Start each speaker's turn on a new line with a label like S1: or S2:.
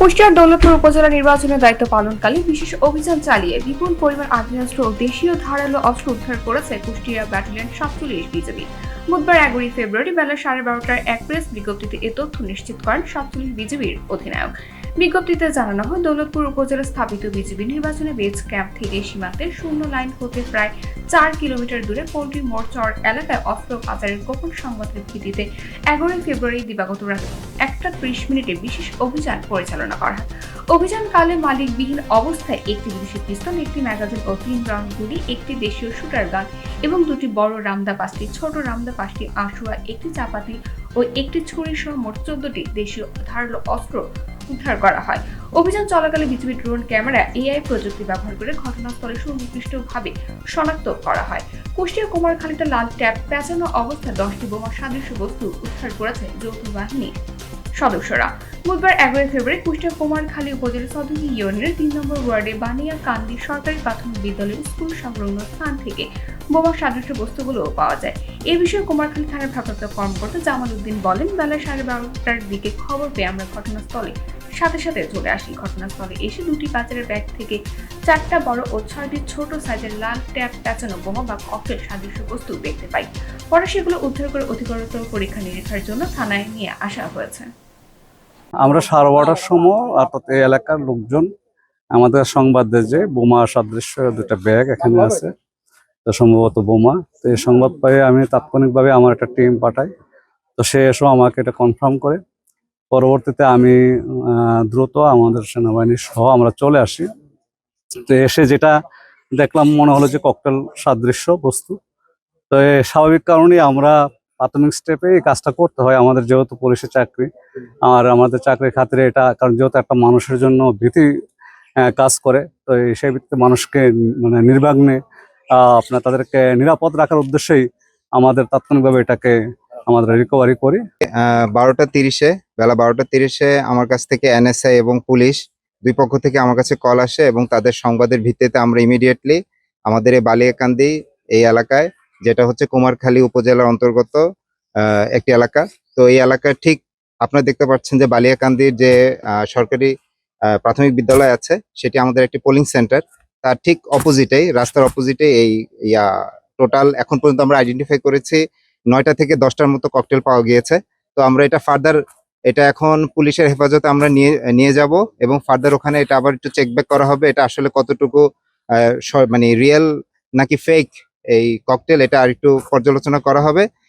S1: কুষ্টিয়ার দৌলতপুর উপজেলা নির্বাচনের দায়িত্ব পালনকালে বিশেষ অভিযান চালিয়ে বিপুল পরিমাণ আগ্নেয়াস্ত্র ও দেশীয় ধারালো অস্ত্র উদ্ধার করেছে কুষ্টিয়া ব্যাটালিয়ন 47 বিজিবি। বুধবার 11 ফেব্রুয়ারি বেলা 12:30টায় এক প্রেস বিজ্ঞপ্তিতে এ তথ্য নিশ্চিত করেন 47 বিজিবির অধিনায়ক। বিজ্ঞপ্তিতে জানানো হয়, দৌলতপুর উপজেলা স্থাপিত বিজিবি নির্বাচনী বেস ক্যাম্প থেকে সীমান্তের শূন্য লাইন হতে প্রায় 4 কিলোমিটার দূরে পোল্ট্রি মোড়চর এলাকায় অস্ত্র পাচারের গোপন সংবাদের ভিত্তিতে 11 ফেব্রুয়ারি দিবাগত রাত 1:30 বিশেষ অভিযান পরিচালনা করা হয়। অভিযানকালে মালিকবিহীন অবস্থায় একটি বিদেশি পিস্তল, একটি ম্যাগাজিন ও 3 রাউন্ড গুলি, একটি দেশীয় শুটার গান এবং দুটি বড় রামদা, 5টি ছোট রামদা, 5টি আশুয়া, একটি চাপাতি ও একটি ছুরি সহ মোট 14টি দেশীয় ধারালো অস্ত্র উদ্ধার করা হয়। অভিযান চলাকালে বিজিবি ড্রোন ক্যামেরা এআই প্রযুক্তি ব্যবহার করে ঘটনাস্থলে সুনির্দিষ্টভাবে শনাক্ত করা হয়। কুষ্টিয়া কুমারখালীতে লাল ট্যাপ পেঁচানো অবস্থায় 10টি বোমা সদৃশ্য বস্তু উদ্ধার করেছে যৌথ বাহিনীর সদস্যরা। বুধবার 11 ফেব্রুয়ারি কুষ্টিয়া কুমারখালী উপজেলা সদর ইউনিয়নের 3 নম্বর ওয়ার্ডে বানিয়া কান্দি সরকারি প্রাথমিক বিদ্যালয়ের স্কুল সংলগ্ন স্থান থেকে বোমা সদৃশ্য বস্তুগুলো পাওয়া যায়। এ বিষয়ে কুমারখালী থানার ভারপ্রাপ্ত কর্মকর্তা জামাল উদ্দিন বলেন, বেলা 12:30টার দিকে খবর পেয়ে আমরা ঘটনাস্থলে সাথে সাথে চলে আসি। ঘটনাস্থলে এসে দুটি পাচারের ব্যাগ থেকে 4টা বড় ও 6টি ছোট সাইজের লাল ট্যাপ পেঁচানো বোমা বা ককটেল সদৃশ্য বস্তু দেখতে পাই। পরে সেগুলো উদ্ধার করে অধিকতর পরীক্ষা নিরীক্ষার জন্য থানায় নিয়ে আসা হয়েছে।
S2: আমরা 12:30টার সময় অর্থাৎ এই এলাকার লোকজন আমাদের সংবাদ দেয় যে বোমা সদৃশ্য দুটা ব্যাগ এখানে আছে, তো সম্ভবত বোমা। তো এই সংবাদ পেয়ে আমি তাৎক্ষণিকভাবে আমার একটা টিম পাঠাই। তো সে এসে আমাকে এটা কনফার্ম করে। পরবর্তীতে আমি দ্রুত আমাদের সেনাবাহিনী সহ আমরা চলে আসি। তো এসে যেটা দেখলাম মনে হলো যে ককটেল সাদৃশ্য বস্তু। তো স্বাভাবিক কারণেই আমরা প্রাথমিক স্টেপে এই কাজটা করতে হয়, আমাদের যেহেতু পুলিশের চাকরি আর আমাদের চাকরির খাতিরে এটা, কারণ যেহেতু একটা মানুষের জন্য ভীতি কাজ করে, তো সেই ভিত্তিতে মানুষকে মানে নির্বিঘ্নে আপনার তাদেরকে নিরাপদ রাখার উদ্দেশ্যেই আমাদের তাৎক্ষণিকভাবে এটাকে আমাদের রিকভারি করি।
S3: 12:30 বেলা 12:30 আমার কাছ থেকে এনএসআই এবং পুলিশ দুই পক্ষ থেকে আমার কাছে কল আসে এবং তাদের সংবাদের ভিত্তিতে আমরা ইমিডিয়েটলি আমাদের এই বালিয়াকান্দি এই এলাকায়, যেটা হচ্ছে কুমারখালী উপজেলার অন্তর্গত একটি এলাকা। তো এই এলাকায় ঠিক আপনারা দেখতে পাচ্ছেন যে বালিয়াকান্দির যে সরকারি প্রাথমিক বিদ্যালয় আছে, সেটি আমাদের একটি পোলিং সেন্টার। তার ঠিক অপোজিটেই, রাস্তার অপোজিটে এই টোটাল এখন পর্যন্ত আমরা আইডেন্টিফাই করেছি 9টা থেকে 10টার মতো ককটেল পাওয়া গিয়েছে। তো আমরা এটা ফার্দার, এটা এখন পুলিশের হেফাজতে আমরা নিয়ে যাব এবং ফার্দার ওখানে এটা আবার একটু চেক ব্যাক করা হবে, এটা আসলে কতটুকু মানে রিয়েল নাকি ফেক এই ককটেল, এটা আর একটু পর্যালোচনা করা হবে।